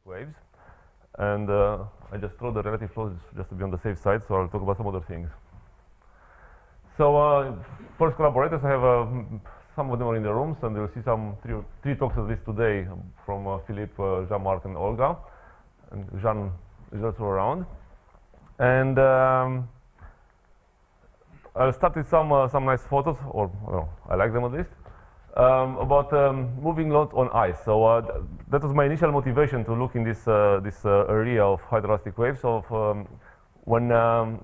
waves. And I just throw the relative flows just to be on the safe side, so I'll talk about some other things. So first collaborators, I have some of them are in the rooms, and you'll see three talks of this today from Philippe, Jean-Marc, and Olga. And Jean is also around. And I'll start with some nice photos, or well, I like them at least, about moving loads on ice. So that was my initial motivation to look in this area of hydroelastic waves. Of when I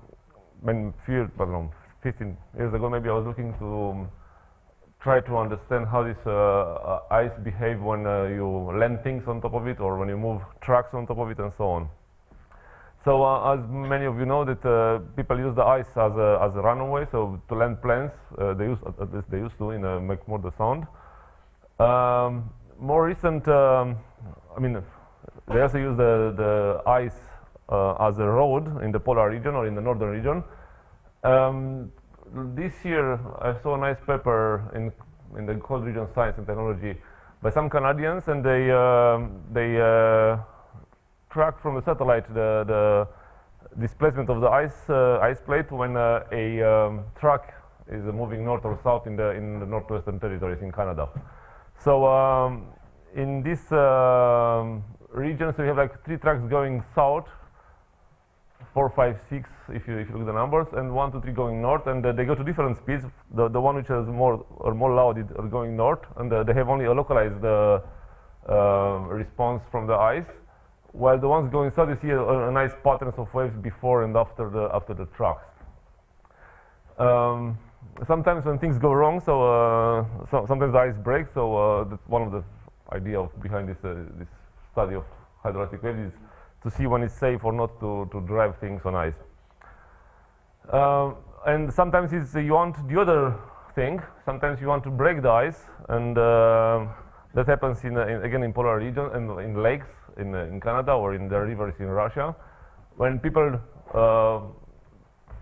don't know, 15 years ago, maybe I was looking to try to understand how this ice behave when you land things on top of it, or when you move trucks on top of it, and so on. So as many of you know, that people use the ice as a runway, so to land planes, at least they used to, make more the sound. More recent, I mean, they also use the ice as a road in the polar region or in the northern region. This year, I saw a nice paper in the Cold Region Science and Technology by some Canadians, and they track from the satellite the displacement of the ice plate when a truck is moving north or south in the northwestern territories in Canada. So in this region, so you have like 3 trucks going south, 4, 5, 6, if you look at the numbers, and 1, 2, 3 going north, and they go to different speeds. The one which is more loud are going north, and they have only a localized response from the ice. While the ones going south, you see a nice patterns of waves before and after the trucks. Sometimes when things go wrong, so sometimes the ice breaks. So that's one of the idea behind this study of hydroelastic waves, is to see when it's safe or not to drive things on ice. And sometimes you want the other thing. Sometimes you want to break the ice, and that happens again in polar region and in lakes in Canada, or in the rivers in Russia, when people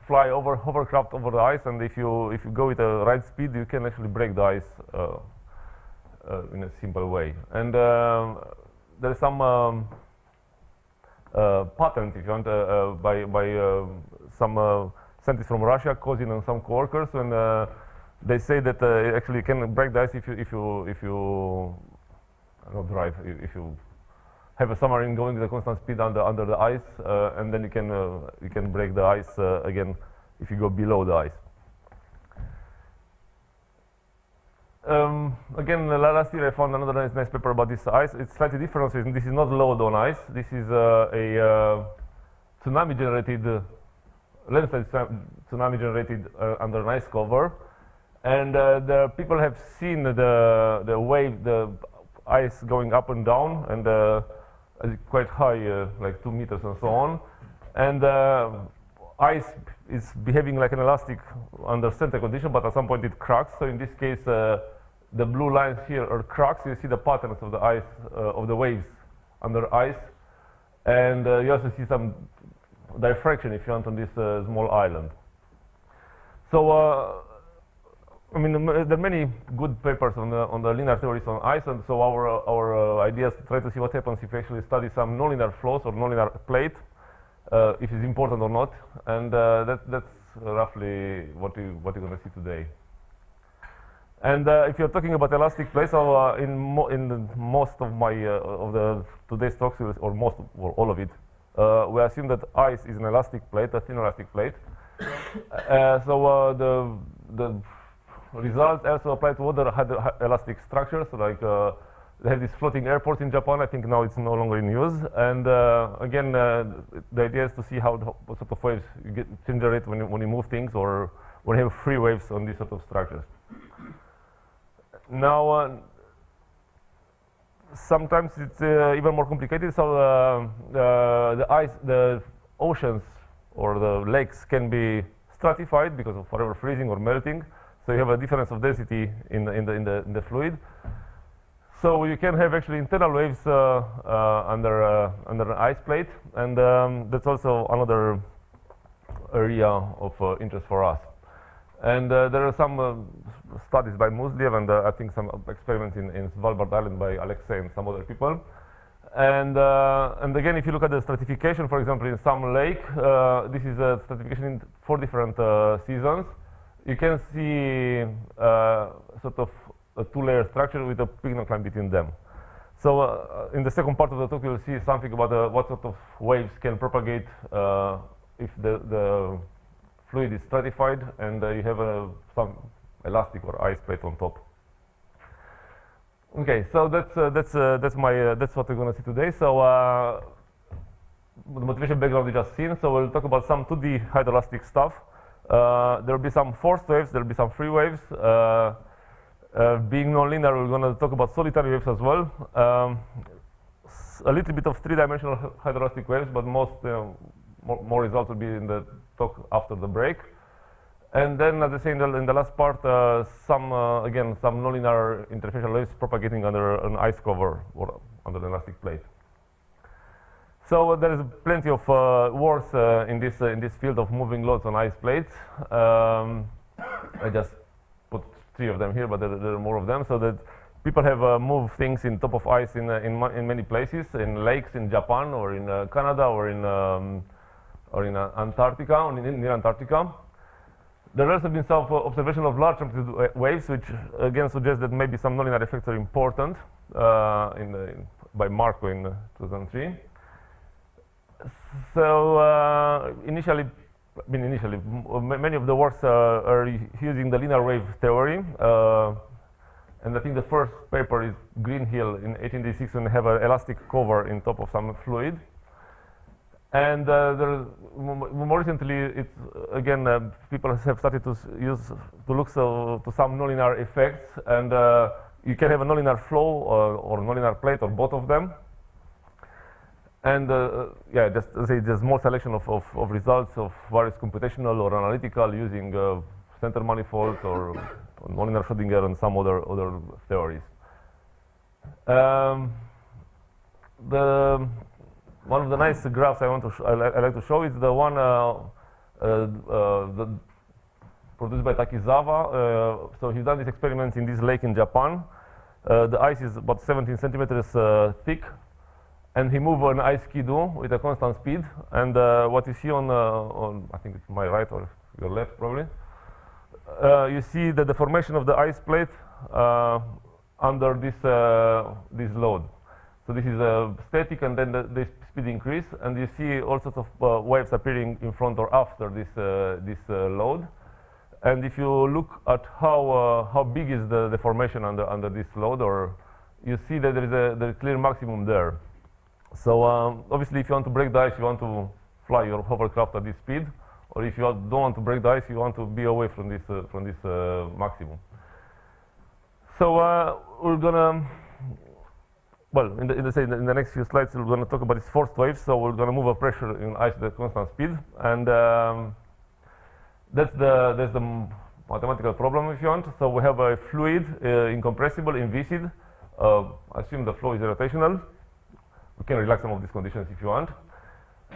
fly hovercraft over the ice, and if you go with the right speed, you can actually break the ice in a simple way. And there's some patent, if you want, by some scientists from Russia, Kozin and some coworkers, and they say that actually you can break the ice if you not drive, if you have a submarine going with a constant speed under the ice, and then you can break the ice again if you go below the ice. Again, last year I found another nice paper about this ice. It's slightly different. This is not load on ice. This is a tsunami-generated, landslide tsunami generated under an ice cover, and the people have seen the wave, the ice going up and down, and quite high, like 2 meters and so on, and ice is behaving like an elastic under certain conditions, but at some point it cracks. So in this case, the blue lines here are cracks. You see the patterns of the ice, of the waves under ice, and you also see some diffraction, if you want, on this small island. So I mean, there are many good papers on the linear theories on ice, and so our idea is to try to see what happens if we actually study some nonlinear flows or nonlinear plate, if it's important or not, and that's roughly what you're going to see today. And if you're talking about elastic plate, so in most of my today's talks, or most or all of it, we assume that ice is an elastic plate, a thin elastic plate. So the results also apply to other hydroelastic structures, like they have this floating airport in Japan. I think now it's no longer in use. And again, the idea is to see what sort of waves you generate when you move things, or when you have free waves on these sort of structures. Now, sometimes it's even more complicated. So the oceans or the lakes can be stratified because of forever freezing or melting. So you have a difference of density in the fluid. So you can have actually internal waves under an ice plate, and that's also another area of interest for us. And there are some studies by Musliev, and I think some experiments in Svalbard Island by Alexei and some other people. And again, if you look at the stratification, for example, in some lake, this is a stratification in 4 different seasons. You can see sort of a 2-layer structure with a pycnocline between them. So in the second part of the talk, you'll see something about what sort of waves can propagate if the fluid is stratified and you have some elastic or ice plate on top. Okay, so that's what we're going to see today. So the motivation background we just seen. So we'll talk about some 2D hydroelastic stuff. There will be some forced waves. There will be some free waves. Being nonlinear, we're going to talk about solitary waves as well. A little bit of 3-dimensional hydroelastic waves, but most more results will be in the talk after the break. And then, as I say, in the last part, again, some nonlinear interfacial waves propagating under an ice cover or under an elastic plate. So there is plenty of works in this field of moving loads on ice plates. I just put 3 of them here, but there are more of them. So that people have moved things in top of ice in many places, in lakes in Japan or in Canada or in Antarctica, or near Antarctica. There has also been some observation of large amplitude waves, which again suggests that maybe some nonlinear effects are important by Marco in 2003. So many of the works are using the linear wave theory, and I think the first paper is Greenhill in 1886 when they have an elastic cover in top of some fluid. And more recently, it's again people have started to look to some nonlinear effects, and you can have a nonlinear flow or nonlinear plate or both of them. And yeah, just say there's more selection of results of various computational or analytical using center manifolds or nonlinear Schrodinger and some other theories. One of the nice graphs I like to show is the one produced by Takizawa. So he's done these experiments in this lake in Japan. The ice is about 17 centimeters thick, and he moved an ice skidoo with a constant speed. And what you see on I think it's my right or your left probably, you see the deformation of the ice plate under this load. So this is static, and then the speed increase, and you see all sorts of waves appearing in front or after this load. And if you look at how big is the deformation under this load, or you see that there is a clear maximum there. So obviously, if you want to break the ice, you want to fly your hovercraft at this speed, or if you don't want to break the ice, you want to be away from this maximum. So we're gonna. Well, in the next few slides, we're going to talk about these forced waves. So we're going to move a pressure in ice at a constant speed, and that's the mathematical problem, if you want. So we have a fluid, incompressible, inviscid. Assume the flow is rotational. We can relax some of these conditions if you want.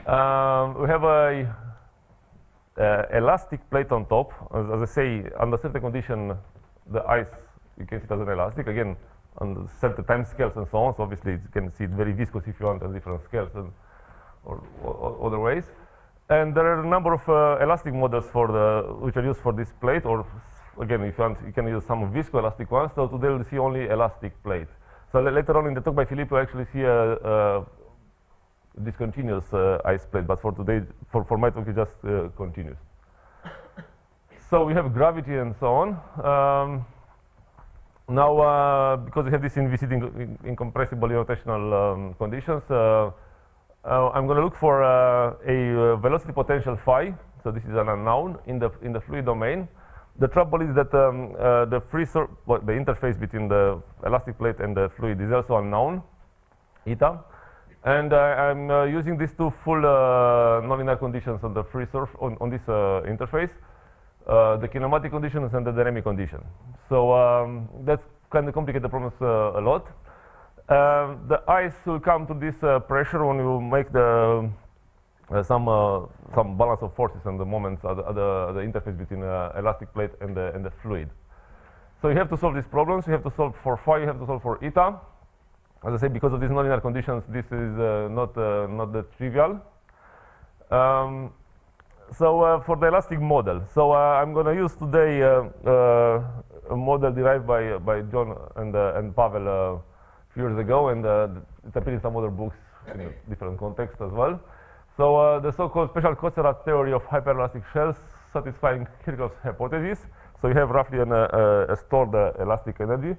We have a elastic plate on top. As I say, under certain condition, the ice, you can see it as an elastic. Again, on certain time scales and so on, so obviously you can see it very viscous if you want on different scales or other ways. And there are a number of elastic models which are used for this plate, or again, if you want, you can use some viscoelastic ones. So today we'll see only elastic plate. So later on in the talk by Philippe, we'll actually see a discontinuous ice plate, but for today, for my talk, it's just continuous. So we have gravity and so on. Now, because we have this inviscid incompressible rotational conditions, I'm going to look for a velocity potential phi. So this is an unknown in the fluid domain. The trouble is that the interface between the elastic plate and the fluid is also unknown, eta. And I'm using these two full nonlinear conditions on the free surface on this interface. The kinematic conditions and the dynamic condition. So that's kind of complicate the problems a lot. The ice will come to this pressure when you make some balance of forces and the moments at the interface between elastic plate and the fluid. So you have to solve these problems. You have to solve for phi. You have to solve for eta. As I say, because of these nonlinear conditions, this is not that trivial. So for the elastic model, so I'm going to use today a model derived by John and Pavel a few years ago, and it appears in some other books in a different context as well. So the so-called special Kotsera theory of hyperelastic shells satisfying Kirchhoff's hypothesis. So you have roughly a stored elastic energy.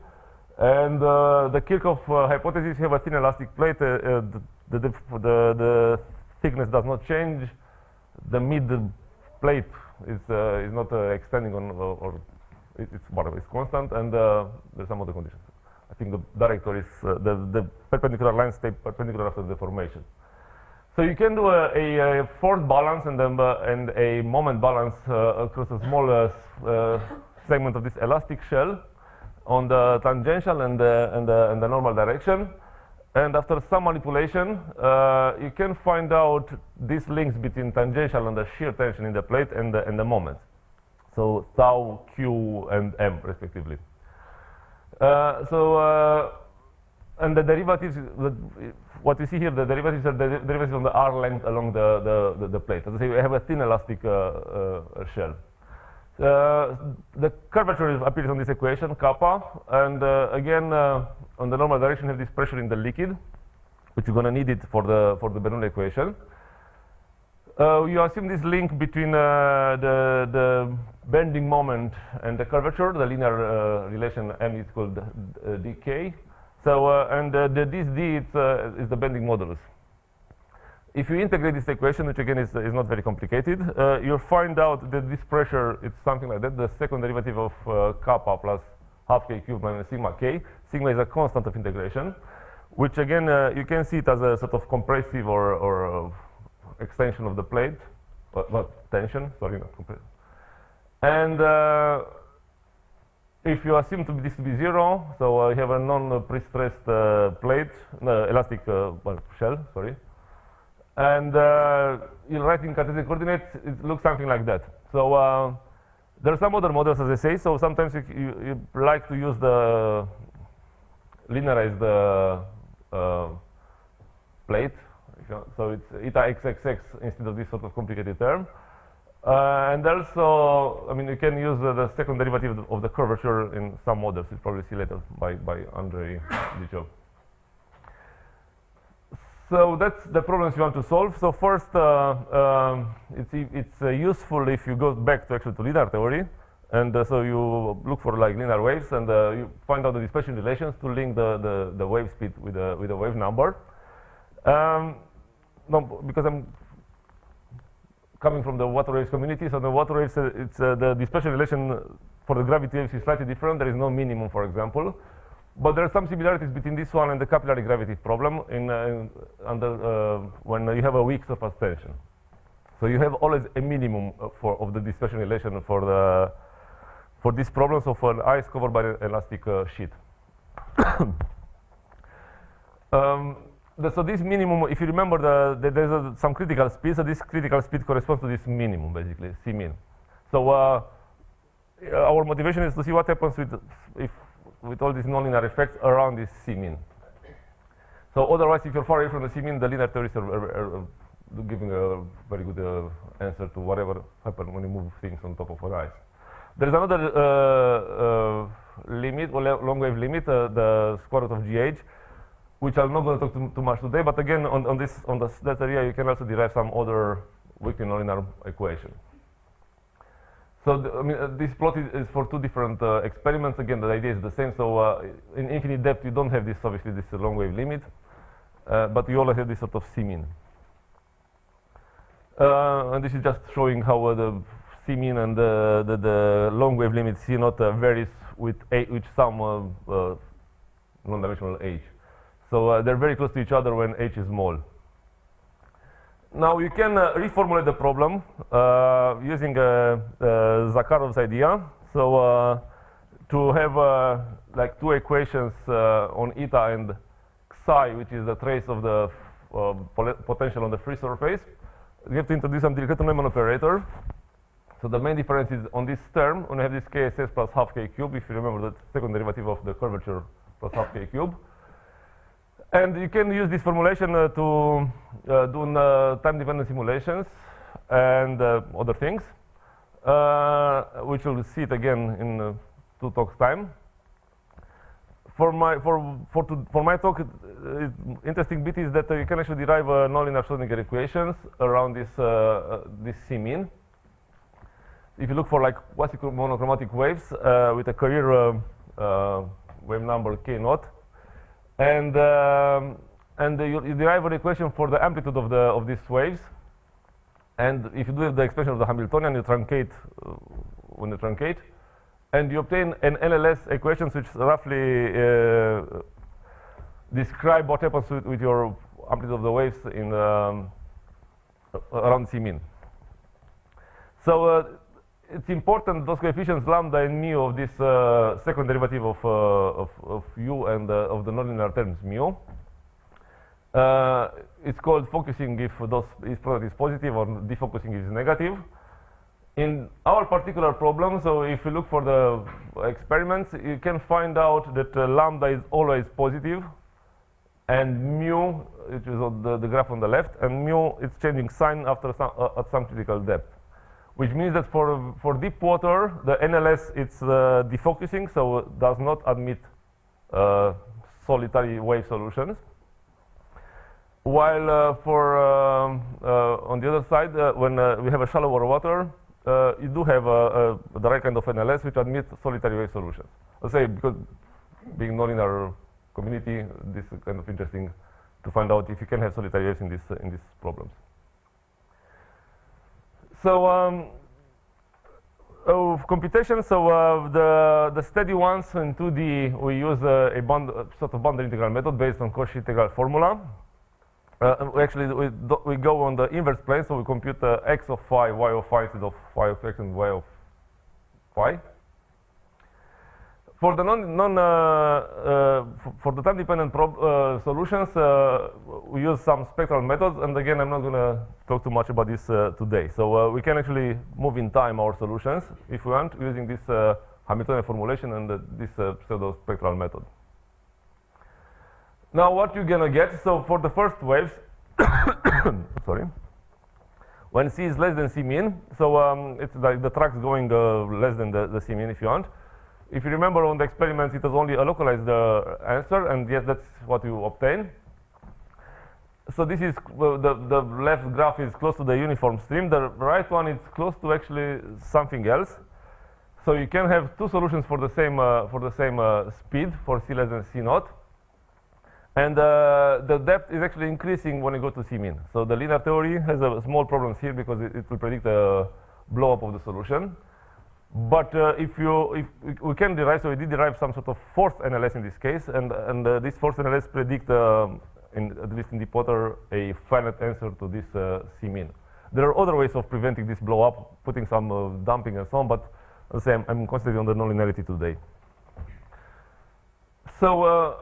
And the Kirchhoff hypothesis, you have a thin elastic plate, the thickness does not change, the mid plate is not extending on, or it's whatever, it's constant, and there's some other conditions. I think the director is, the perpendicular lines stay perpendicular after the deformation. So you can do a force balance and a moment balance across a small segment of this elastic shell on the tangential and the normal direction. And after some manipulation, you can find out these links between tangential and the shear tension in the plate and the moment. So tau, q, and m, respectively. And the derivatives, what you see here, the derivatives are the derivatives on the r length along the plate. As I say, we have a thin elastic shell. The curvature appears on this equation, kappa, and again, on the normal direction, you have this pressure in the liquid, which you're going to need it for the Bernoulli equation. You assume this link between the bending moment and the curvature, the linear relation m is equal dk. So, this d is the bending modulus. If you integrate this equation, which again is not very complicated, you'll find out that this pressure is something like that, the second derivative of kappa plus half k cubed minus sigma k. Sigma is a constant of integration, which again, you can see it as a sort of compressive or extension of the plate, well, tension, sorry, not compression. And if you assume this to be 0, so you have a non-pre-stressed plate, elastic shell, sorry. And you write in Cartesian coordinates, it looks something like that. So there are some other models, as I say. So sometimes you like to use the linearized plate. So it's eta xxx instead of this sort of complicated term. And also, I mean, you can use the second derivative of the curvature in some models. You'll probably see later by Andrei Dichov. So that's the problems you want to solve. So first, it's useful if you go back to linear theory, and so you look for like linear waves, and you find out the dispersion relations to link the wave speed with the wave number. No, because I'm coming from the water waves community, so the water waves, it's the dispersion relation for the gravity waves is slightly different. There is no minimum, for example. But there are some similarities between this one and the capillary gravity problem when you have a weak surface tension. So you have always a minimum of the dispersion relation for this problem, so for an ice covered by an elastic sheet. So this minimum, if you remember, there's some critical speed, so this critical speed corresponds to this minimum, basically, C min. So our motivation is to see what happens with all these nonlinear effects around this C min. So otherwise, if you're far away from the C min, the linear theorists are giving a very good answer to whatever happens when you move things on top of an ice. There is another limit, long wave limit, the square root of GH, which I'm not going to talk too much today. But again, on that area, you can also derive some other weakly nonlinear equation. So this plot is for two different experiments. Again, the idea is the same. So in infinite depth, you don't have this, obviously, this long wave limit, but you always have this sort of C min. And this is just showing how the C min and the long wave limit C naught varies with some non-dimensional h. So they're very close to each other when h is small. Now you can reformulate the problem using Zakharov's idea. So to have like two equations on eta and psi, which is the trace of the potential on the free surface, you have to introduce some Dirichlet-Neumann operator. So the main difference is on this term, when you have this kss plus half k cube, if you remember the second derivative of the curvature plus half k cube. And you can use this formulation to do time-dependent simulations and other things, which we'll see it again in 2 talks' time. For my talk, interesting bit is that you can actually derive nonlinear Schrodinger equations around this this C mean. If you look for like quasi-monochromatic waves with a Carrier wave number k naught, and you derive an equation for the amplitude of these waves. And if you do the expression of the Hamiltonian, you truncate when you truncate, and you obtain an NLS equations which roughly describe what happens with your amplitude of the waves in around C mean. So it's important those coefficients lambda and mu of this second derivative of u and of the nonlinear terms mu. It's called focusing if this product is positive, or defocusing if it's negative. In our particular problem, so if you look for the experiments, you can find out that lambda is always positive, and mu, which is on the graph on the left, and mu is changing sign after at some critical depth, which means that for deep water, the NLS it's defocusing, so it does not admit solitary wave solutions. While on the other side, when we have a shallower water, you do have the right kind of NLS which admits solitary wave solutions. I'll say, because being nonlinear community, this is kind of interesting to find out if you can have solitary waves in these problems. So computation. So the steady ones in 2D, we use a sort of boundary integral method based on Cauchy integral formula. We go on the inverse plane, so we compute x of phi, y of phi instead of phi of x and y of phi. For the for the time-dependent solutions, we use some spectral methods, and again, I'm not going to talk too much about this today. So we can actually move in time our solutions if we want, using this Hamiltonian formulation and this pseudo-spectral method. Now, what you're going to get, so for the first waves, sorry, when C is less than C mean, so it's like the tracks going less than the C mean if you want. If you remember on the experiments, it was only a localized answer, and yes, that's what you obtain. So this is, the left graph is close to the uniform stream, the right one is close to actually something else. So you can have 2 solutions for the same speed for C less than C naught. And the depth is actually increasing when you go to C mean. So the linear theory has a small problems here because it will predict a blow up of the solution. But if we can derive, so we did derive some sort of forced NLS in this case, and this forced NLS predict, at least in deep water, a finite answer to this C mean. There are other ways of preventing this blow up, putting some damping and so on, but as I say, I'm concentrating on the nonlinearity today. So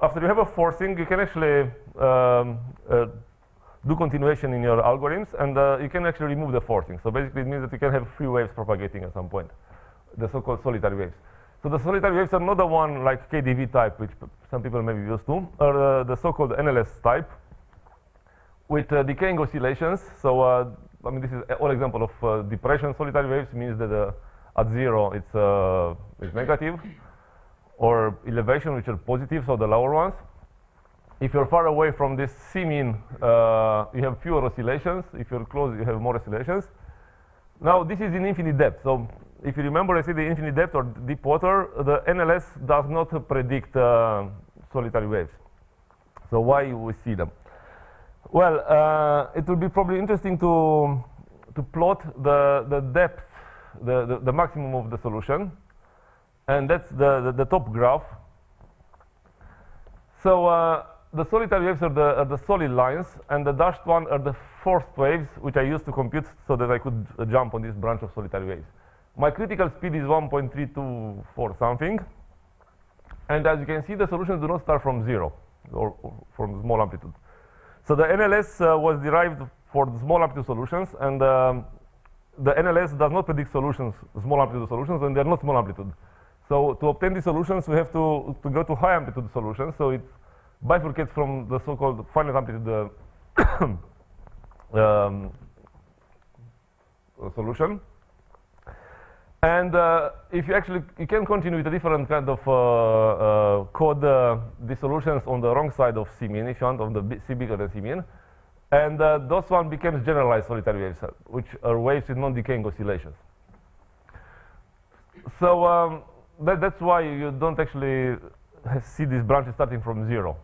after you have a forcing, you can actually do continuation in your algorithms, and you can actually remove the forcing. So basically, it means that you can have free waves propagating at some point, the so-called solitary waves. So the solitary waves are not the one like KDV type, which some people may be used to, or the so-called NLS type, with decaying oscillations. So I mean, this is all example of depression solitary waves, means that at 0 it's negative, or elevation, which are positive, so the lower ones. If you're far away from this C mean, you have fewer oscillations. If you're close, you have more oscillations. Now, this is in infinite depth. So if you remember, I said the infinite depth or deep water, the NLS does not predict solitary waves. So why we see them? Well, it will be probably interesting to plot the depth, the maximum of the solution. And that's the top graph. So the solitary waves are the solid lines, and the dashed one are the forced waves, which I used to compute so that I could jump on this branch of solitary waves. My critical speed is 1.324 something. And as you can see, the solutions do not start from 0 or from small amplitude. So the NLS was derived for the small amplitude solutions, and the NLS does not predict solutions, small amplitude solutions, and they're not small amplitude. So to obtain these solutions, we have to go to high amplitude solutions. So it bifurcates from the so-called finite amplitude solution. And if you can continue with a different kind of code the solutions on the wrong side of C mean, if you want, on the C bigger than C mean. And those one becomes generalized solitary waves, which are waves with non-decaying oscillations. So that's why you don't actually see these branches starting from 0.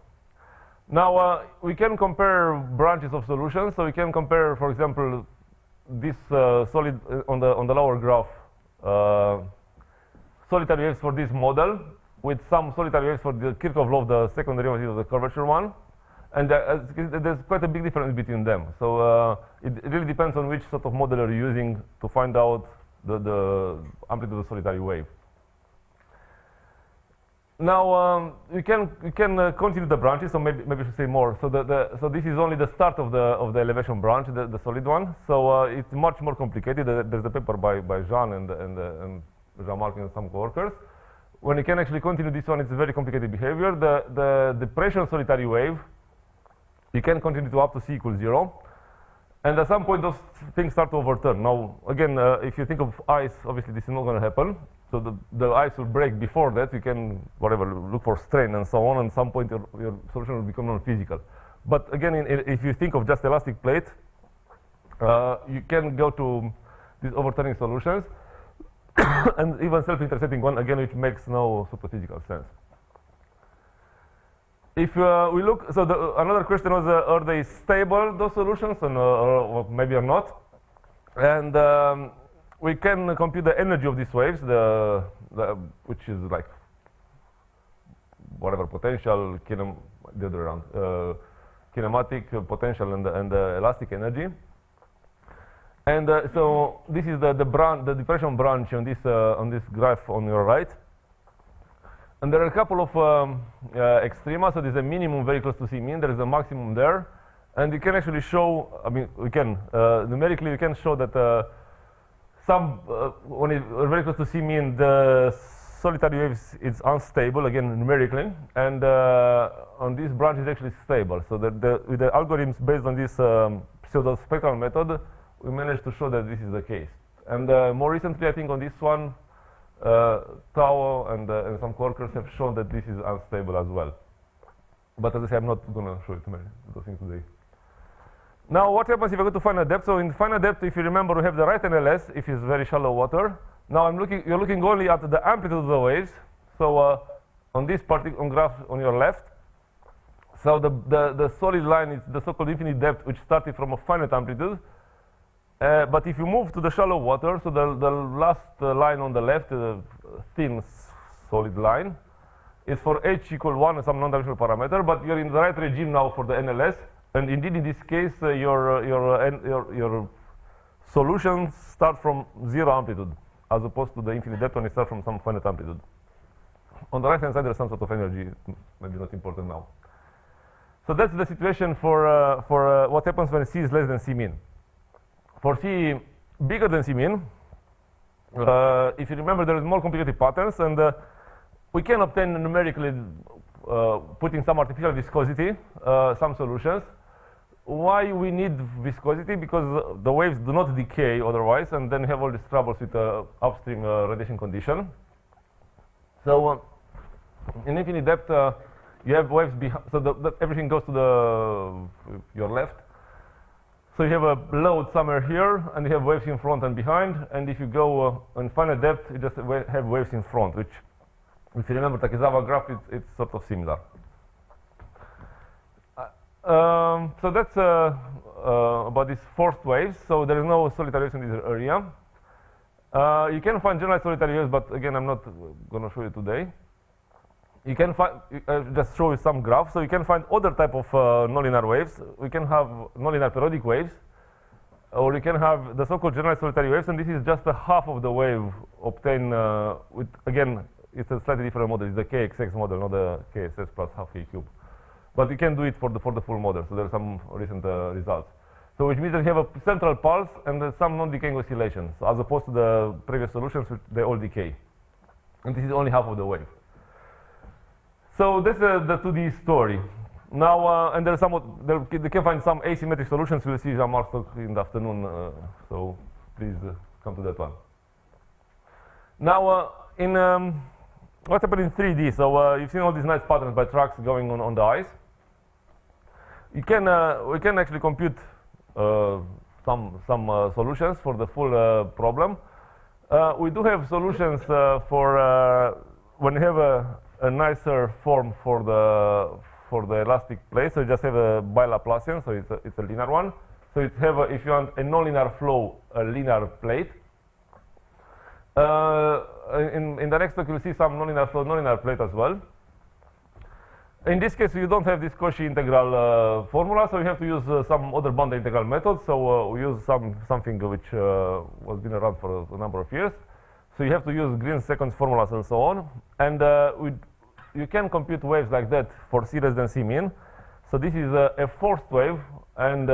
Now, we can compare branches of solutions. So we can compare, for example, this solid on the lower graph, solitary waves for this model with some solitary waves for the Kirchhoff law of the second derivative of the curvature one. And there's quite a big difference between them. So it really depends on which sort of model you're using to find out the amplitude of the solitary wave. Now we can continue the branches. So maybe I should say more. So so this is only the start of the elevation branch, the solid one. So it's much more complicated. There's a paper by Jean and Jean-Marc and some coworkers. When you can actually continue this one, it's a very complicated behavior. The depression solitary wave, you can continue to up to C equals 0. And at some point, those things start to overturn. Now, again, if you think of ice, obviously this is not going to happen. So the ice will break before that. You can, look for strain and so on. And at some point, your solution will become non-physical. But again, if you think of just elastic plate, you can go to these overturning solutions. And even self-intersecting one, again, which makes no sort of physical sense. If we look, so another question was, are they stable, those solutions, or maybe or not? And we can compute the energy of these waves, which is like potential, the other round, kinematic, potential, and the elastic energy. And so this is the depression branch on this graph on your right. And there are a couple of extrema. So there's a minimum very close to C mean. There is a maximum there. And you can actually show, numerically, you can show that when it's very close to C mean, the solitary waves is unstable, again, numerically. And on this branch is actually stable. So with the algorithms based on this pseudo-spectral method, we managed to show that this is the case. And more recently, I think on this one, Tao and some coworkers have shown that this is unstable as well. But as I say, I'm not going to show it those things today. Now, what happens if I go to finite depth? So in finite depth, if you remember, we have the right NLS if it's very shallow water. Now you're looking only at the amplitude of the waves. So on this particular graph on your left, so the solid line is the so-called infinite depth, which started from a finite amplitude. But if you move to the shallow water, so the last line on the left, thin solid line, is for h equal 1 some non-dimensional parameter. But you're in the right regime now for the NLS, and indeed in this case, your solutions start from 0 amplitude, as opposed to the infinite depth when it starts from some finite amplitude. On the right-hand side, there's some sort of energy, maybe not important now. So that's the situation for what happens when C is less than C mean. For C bigger than C mean, if you remember, there is more complicated patterns, and we can obtain numerically, putting some artificial viscosity, some solutions. Why we need viscosity? Because the waves do not decay otherwise, and then you have all these troubles with upstream radiation condition. So in infinite depth, you have waves behind, so everything goes to your left. So you have a load somewhere here, and you have waves in front and behind. And if you go on finite depth, you just have waves in front, which, if you remember Takezawa graph, it's sort of similar. So that's about these forced waves. So there is no solitary waves in this area. You can find generalized solitary waves, but again, I'm not going to show you today. You can find, just show you some graphs. So you can find other type of nonlinear waves. We can have nonlinear periodic waves, or you can have the so-called generalized solitary waves, and this is just a half of the wave obtained with, again, it's a slightly different model. It's the KXX model, not the KSS plus half K cube. But you can do it for the full model. So there are some recent results. So which means that you have a central pulse and some non-decaying oscillations, as opposed to the previous solutions, which they all decay. and this is only half of the wave. So that's the 2D story. Now, and there's they can find some asymmetric solutions. We'll see some more in the afternoon, so please come to that one. Now, what happened in 3D? So you've seen all these nice patterns by tracks going on the ice. We can actually compute some solutions for the full problem. We do have solutions for when you have a nicer form for the elastic plate. So you just have a bilaplacian, so it's a linear one. So you have if you want a nonlinear flow, a linear plate. In the next talk, you'll see some nonlinear flow, nonlinear plate as well. In this case, you don't have this Cauchy integral formula, so you have to use some other boundary integral method. So we use something which was been around for a number of years. So you have to use Green's second formulas and so on. And you can compute waves like that for C less than C min. So this is a forced wave, and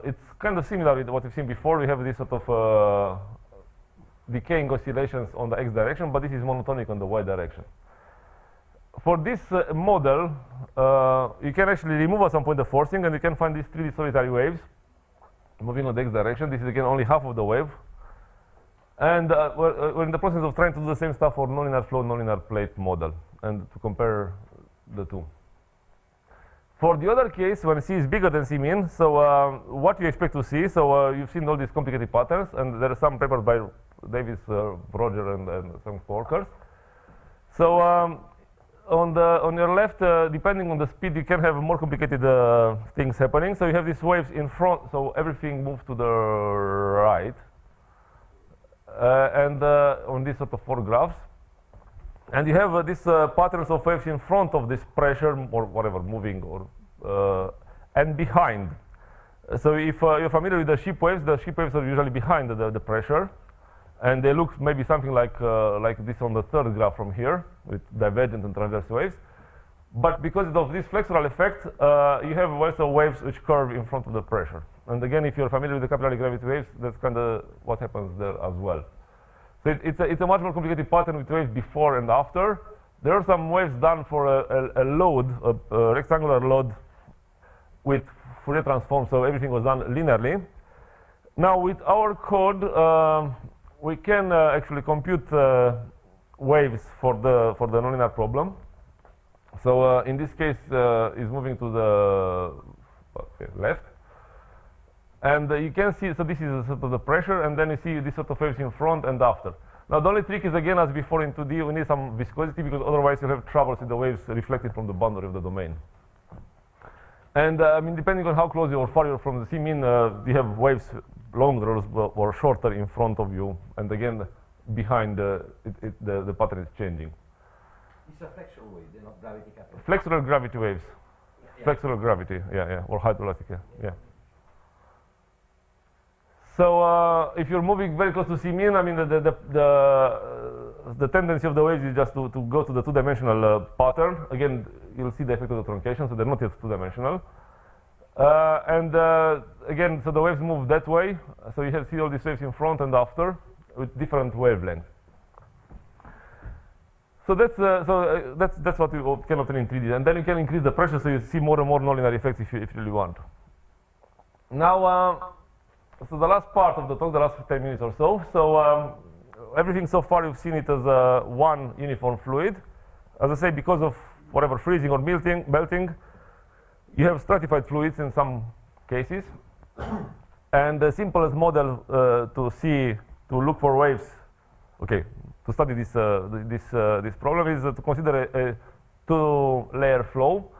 it's kind of similar with what we've seen before. We have this sort of decaying oscillations on the x direction, but this is monotonic on the y direction. For this model, you can actually remove at some point the forcing, and you can find these 3D solitary waves moving on the x direction. This is again only half of the wave. And we're in the process of trying to do the same stuff for nonlinear flow, nonlinear plate model, and to compare the two. For the other case, when C is bigger than C min, so what you expect to see, so you've seen all these complicated patterns, and there are some papers by Davis, Roger, and some co-workers. So on your left, depending on the speed, you can have more complicated things happening. So you have these waves in front, so everything moves to the right. And on these sort of 4 graphs. And you have these patterns of waves in front of this pressure, or whatever, moving, or and behind. So if you're familiar with the sheep waves are usually behind the pressure. And they look maybe something like this on the 3rd graph from here, with divergent and transverse waves. But because of this flexural effect, you have also waves which curve in front of the pressure. And again, if you're familiar with the capillary gravity waves, that's kind of what happens there as well. So it's a much more complicated pattern with waves before and after. There are some waves done for a load, a rectangular load with Fourier transform, so everything was done linearly. Now with our code, we can actually compute waves for the nonlinear problem. So in this case, is moving to the left. And you can see, so this is sort of the pressure, and then you see this sort of waves in front and after. Now the only trick is, again, as before in 2D, we need some viscosity, because otherwise you'll have troubles with the waves reflecting from the boundary of the domain. And I mean, depending on how close you or far you're from the C min, you have waves longer or shorter in front of you, and again, behind the pattern is changing. It's a flexural wave, they're not gravity coupled. Flexural gravity waves. Yeah. Flexural gravity, yeah, or hydroelastic, yeah. So if you're moving very close to C min, I mean, the tendency of the waves is just to go to the 2-dimensional pattern. Again, you'll see the effect of the truncation, so they're not yet 2-dimensional. And again, so the waves move that way. So you see all these waves in front and after with different wavelengths. So that's what you can obtain in 3D. And then you can increase the pressure, so you see more and more nonlinear effects if you really want. Now, so the last part of the talk, the last 10 minutes or so. So everything so far you've seen it as one uniform fluid. As I say, because of whatever freezing or melting, you have stratified fluids in some cases. And the simplest model to look for waves, okay, to study this problem is to consider a 2-layer flow,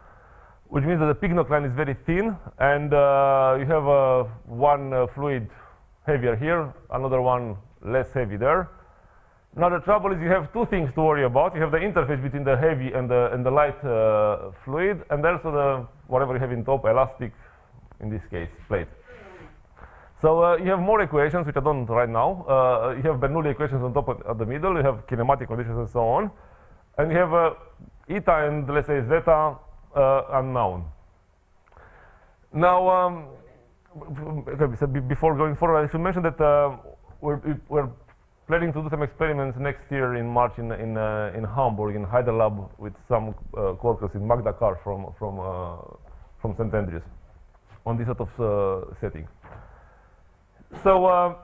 which means that the Pignok line is very thin, and you have one fluid heavier here, another one less heavy there. Now the trouble is you have 2 things to worry about. You have the interface between the heavy and the light fluid, and also the whatever you have in top, elastic, in this case, plate. So you have more equations, which I don't write now. You have Bernoulli equations on top at the middle. You have kinematic conditions and so on. And you have eta and, let's say, zeta unknown. Now, okay, so before going forward, I should mention that we're planning to do some experiments next year in March in Hamburg in Hydrolab with some co-workers in Magdakar from St. Andrews on this sort of setting. So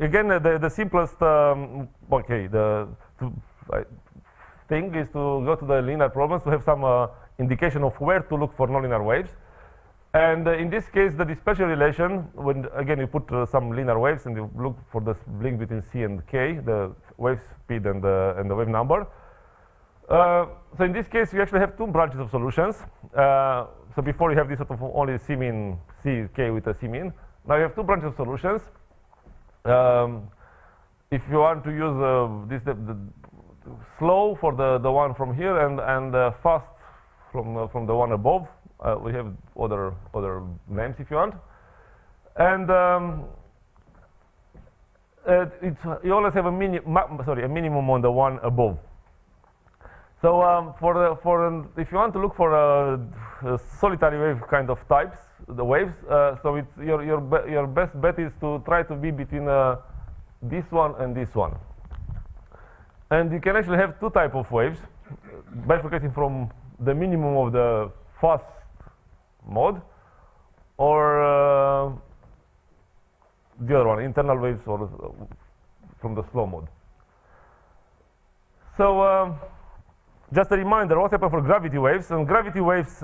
again, the simplest thing is to go to the linear problems to have some indication of where to look for nonlinear waves. And in this case, the dispersion relation, when again you put some linear waves and you look for the link between C and K, the wave speed and the wave number. So in this case, we actually have two branches of solutions. So before you have this sort of only C mean, C, K with a C mean. Now you have two branches of solutions. If you want to use the slow for the one from here and fast from the one above, we have other names if you want. And you always have a minimum on the one above. So if you want to look for a solitary wave kind of types, the waves, so it's your best bet is to try to be between this one and this one. And you can actually have two types of waves, bifurcating from the minimum of the fast mode or the other one, internal waves, or from the slow mode. So just a reminder, what happens for gravity waves? And gravity waves,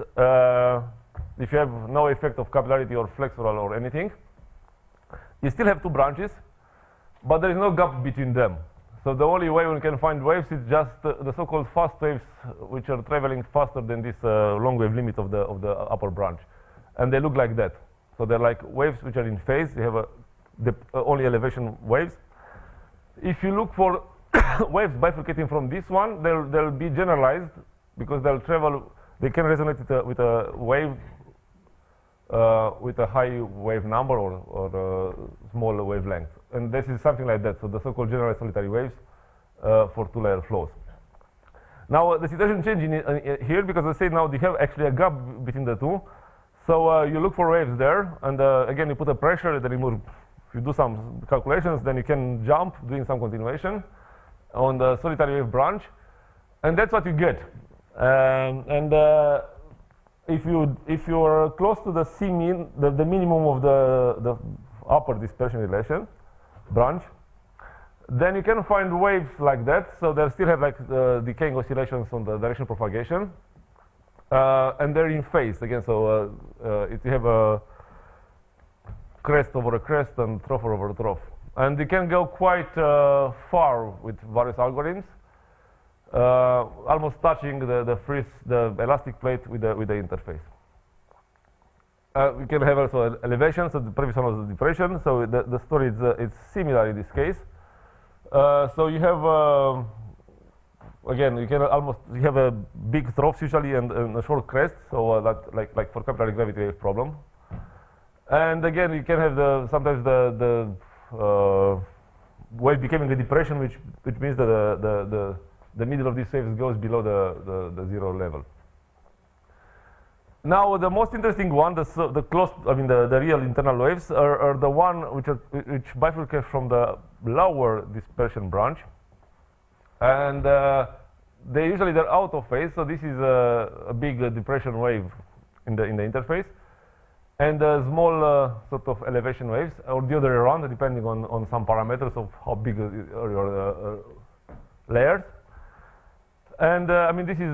if you have no effect of capillarity or flexural or anything, you still have two branches, but there is no gap between them. So the only way we can find waves is just the so-called fast waves, which are traveling faster than this long wave limit of the upper branch, and they look like that. So they're like waves which are in phase. You have only elevation waves. If you look for waves bifurcating from this one, they'll be generalized because they'll travel. They can resonate with a wave with a high wave number or small wavelength. And this is something like that, so the so-called generalized solitary waves for two-layer flows. Now the situation changing here because I say now you have actually a gap between the two. So you look for waves there, and again you put a pressure, then you do some calculations, then you can jump doing some continuation on the solitary wave branch, and that's what you get. If you are close to the C mean, the minimum of the upper dispersion relation branch, then you can find waves like that. So they still have like decaying oscillations on the direction of propagation, and they're in phase again. So if you have a crest over a crest and trough over a trough, and you can go quite far with various algorithms, almost touching the elastic plate with the interface. We can have also elevation, so the previous one was the depression, so the story is similar in this case. So you have, again, you have a big troughs usually and a short crest, so like for capillary gravity wave problem. And again, you can have sometimes the wave becoming a depression, which means that the middle of these waves goes below the zero level. Now, the most interesting one, the real internal waves are the one which bifurcate from the lower dispersion branch, and they're out of phase. So this is a big depression wave in the interface, and small sort of elevation waves, or the other way around, depending on some parameters of how big are your layers. And I mean, this is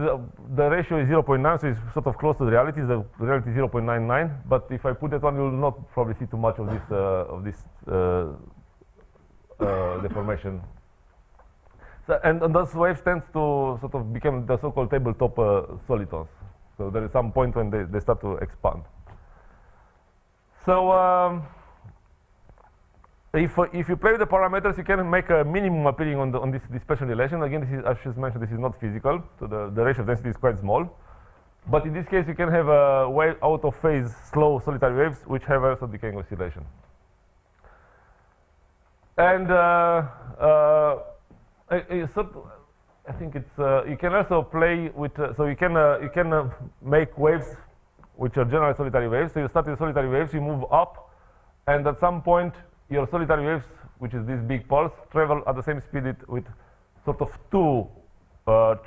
the ratio is 0.9, so it's sort of close to the reality. The reality is 0.99. But if I put that one, you will not probably see too much of this deformation. So, and those waves tend to sort of become the so-called tabletop solitons. So there is some point when they start to expand. So if you play with the parameters, you can make a minimum appearing on this dispersion relation. Again, this is, as just mentioned, this is not physical, so the ratio of density is quite small. But in this case, you can have a wave out of phase slow solitary waves which have also decaying oscillation. And I think it's you can also play with so you can make waves which are general solitary waves. So you start with solitary waves, you move up, and at some point your solitary waves which is this big pulse, travel at the same speed with sort of two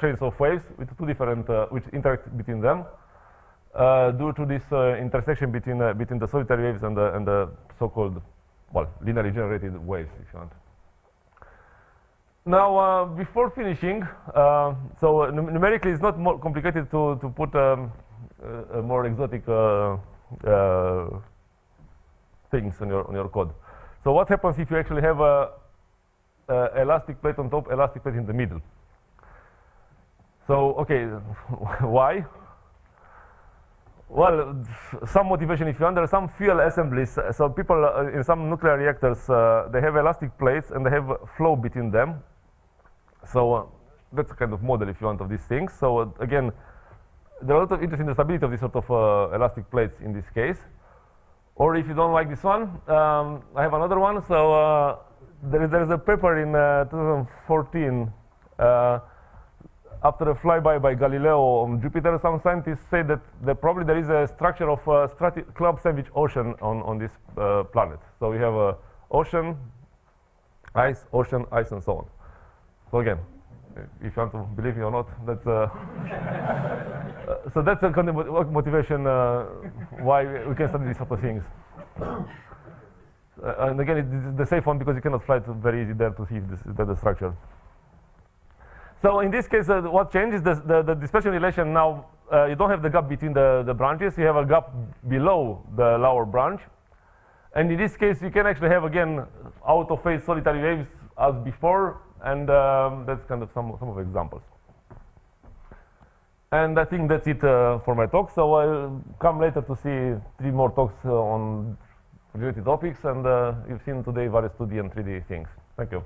chains of waves with two different, which interact between them due to this intersection between the solitary waves and the so-called, well, linearly generated waves, if you want. Now, before finishing, so numerically it's not more complicated to put a more exotic things on your code. So what happens if you actually have a elastic plate on top, elastic plate in the middle? So, okay, why? Well, some motivation if you want. There are some fuel assemblies. So people in some nuclear reactors, they have elastic plates and they have flow between them. So that's a kind of model, if you want, of these things. So again, there are a lot of interest in the stability of this sort of elastic plates in this case. Or if you don't like this one, I have another one. So there is a paper in 2014 after a flyby by Galileo on Jupiter. Some scientists say that probably there is a structure of club sandwich ocean on this planet. So we have ocean, ice, and so on. So again, if you want to believe me or not, that's so that's a kind of motivation why we can study these sort of things. And again, it's the safe one because you cannot fly it very easy there to see if that's the structure. So in this case, what changes the dispersion relation now? You don't have the gap between the branches. You have a gap below the lower branch. And in this case, you can actually have, again, out-of-phase solitary waves as before. And that's kind of some of the examples. And I think that's it for my talk. So I'll come later to see 3 more talks on related topics. And you've seen today various 2D and 3D things. Thank you.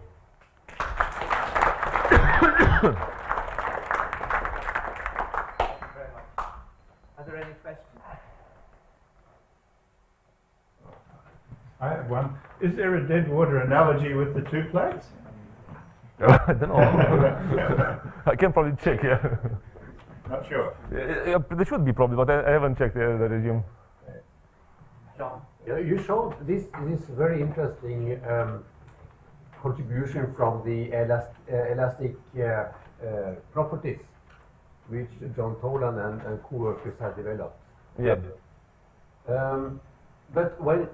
Thank you very much. Are there any questions? I have one. Is there a dead water analogy with the 2 plates? I don't know. I can probably check, yeah. Not sure. There should be probably, but I haven't checked the regime. John? You showed this very interesting contribution from the elastic properties which John Tolan and co-workers have developed. Yeah. But when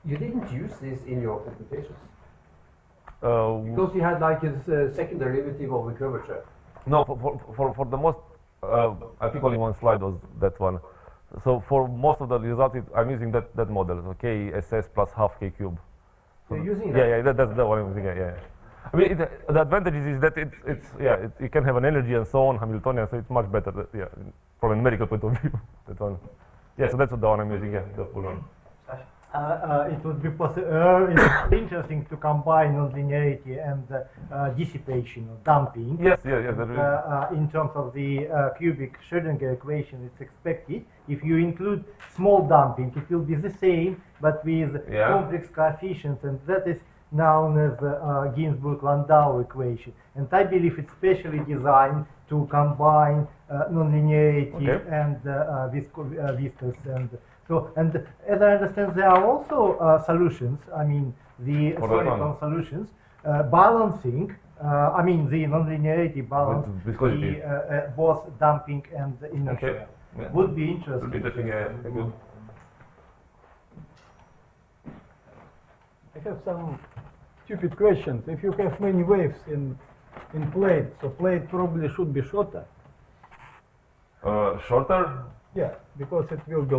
you didn't use this in your computations, because you had like a second derivative of the curvature. No, for the most, I think only one slide was that one. So for most of the result, I'm using that model, so k ss plus half k cube. So you're using that? Yeah, that's the one I'm using. Yeah. I mean, the advantage is that you can have an energy and so on, Hamiltonian, so it's much better. From a numerical point of view. That one. Yeah, so that's the one I'm using. Yeah, the full one. It would be it's interesting to combine nonlinearity and dissipation or damping. Yes. In terms of the cubic Schrödinger equation, it's expected. If you include small damping, it will be the same, but with complex coefficients, and that is known as the Ginzburg-Landau equation. And I believe it's specially designed to combine nonlinearity and viscous and. So, and as I understand, there are also solutions, I mean, the spherical solutions, balancing, I mean, the nonlinearity balance, both damping and inertia. Okay. Yeah. Would be interesting. I have some stupid questions. If you have many waves in plate, so plate probably should be shorter. Shorter? Yeah, because it will be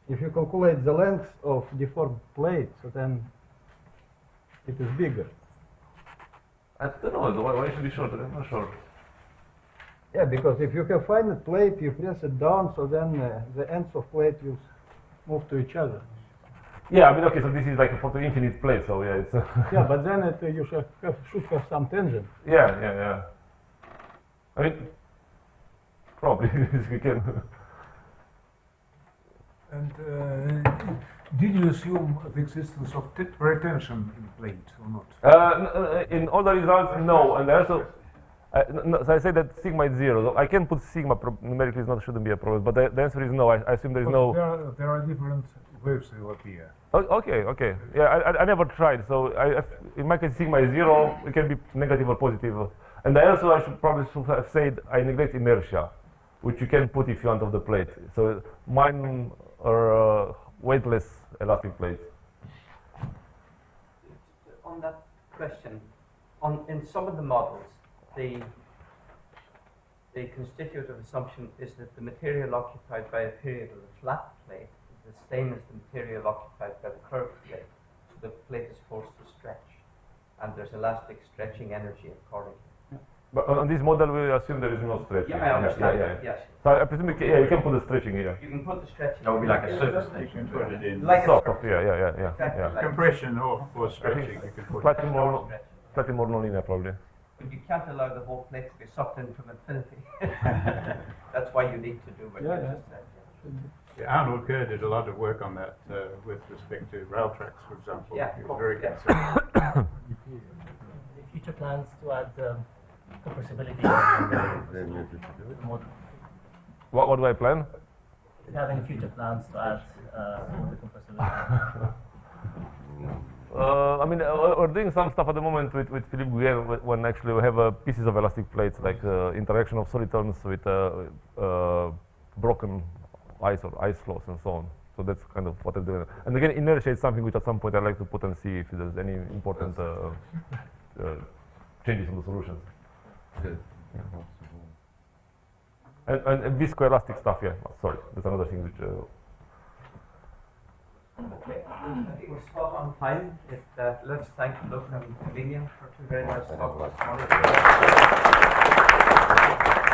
if you calculate the length of deformed plate, so then it is bigger. I don't know. Why should it be shorter? I'm not sure. Yeah, because if you have finite plate, you press it down, so then the ends of plate will move to each other. Yeah, I mean, okay, so this is like for the infinite plate, so yeah, it's. Yeah, but then you should have some tangent. Yeah. I mean, probably we can. And did you assume the existence of retention in plate or not? In all the results, no, and also So I say that sigma is 0. So I can put sigma numerically, shouldn't be a problem. But the answer is no. I assume there is no. There are different waves will appear. Okay. Yeah, I never tried. So in my case, sigma is 0. It can be negative or positive. And I should probably have said I neglect inertia, which you can put if you want of the plate. So mine are weightless elastic plates. On that question, in some of the models, the constitutive assumption is that the material occupied by a period of the flat plate is the same as the material occupied by the curved plate. So the plate is forced to stretch, and there's elastic stretching energy accordingly. But on this model, we assume there is no stretching. Yeah, I understand. Yes. So I presume you can put the stretching here. You can put the stretching. That would be like a surface You station. can put it in Like Sort a of, yeah. Exactly. Like compression or stretching. You can put Slightly more, stretching. slightly more nonlinear probably. But you can't allow the whole plate to be sucked in from infinity. That's why you need to do what you just said. Arnold Kerr did a lot of work on that with respect to rail tracks, for example. Yeah, He was very yeah. concerned. Future plans to add compressibility model. What do I plan? Having future plans to add the compressibility. I mean, we're doing some stuff at the moment with Philippe Gouyer when actually we have pieces of elastic plates, like interaction of solitons with broken ice or ice flows and so on. So that's kind of what I'm doing. And again, inertia is something which at some point I'd like to put and see if there's any important changes in the solutions. And viscoelastic stuff, yeah. Sorry, that's another thing which. Okay, I think we're spot on time. Let's thank Luke and Emilian for two very nice talks this morning.